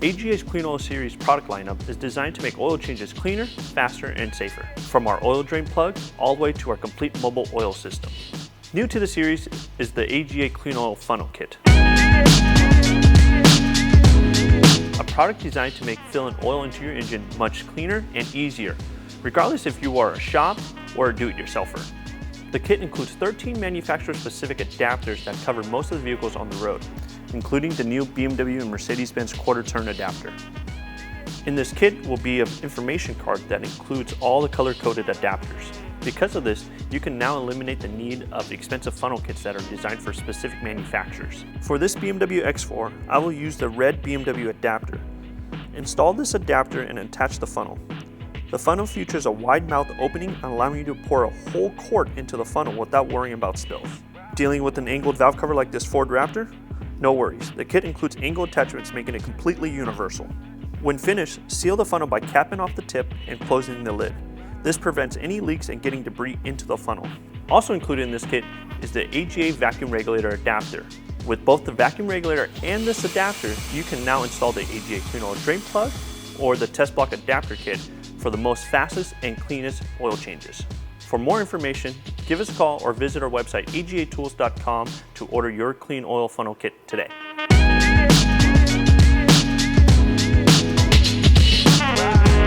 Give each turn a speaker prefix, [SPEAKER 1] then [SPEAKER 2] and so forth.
[SPEAKER 1] AGA's Clean Oil Series product lineup is designed to make oil changes cleaner, faster, and safer, from our oil drain plug all the way to our complete mobile oil system. New to the series is the AGA Clean Oil Funnel Kit, a product designed to make filling oil into your engine much cleaner and easier, regardless if you are a shop or a do-it-yourselfer. The kit includes 13 manufacturer-specific adapters that cover most of the vehicles on the road, including the new BMW and Mercedes-Benz quarter-turn adapter. In this kit will be an information card that includes all the color-coded adapters. Because of this, you can now eliminate the need of expensive funnel kits that are designed for specific manufacturers. For this BMW X4, I will use the red BMW adapter. Install this adapter and attach the funnel. The funnel features a wide mouth opening, allowing you to pour a whole quart into the funnel without worrying about spills. Dealing with an angled valve cover like this Ford Raptor? No worries, the kit includes angle attachments, making it completely universal. When finished, seal the funnel by capping off the tip and closing the lid. This prevents any leaks and getting debris into the funnel. Also included in this kit is the AGA vacuum regulator adapter. With both the vacuum regulator and this adapter, you can now install the AGA Clean Oil Drain Plug or the Test Block Adapter Kit for the most fastest and cleanest oil changes. For more information, give us a call or visit our website agatools.com to order your clean oil funnel kit today.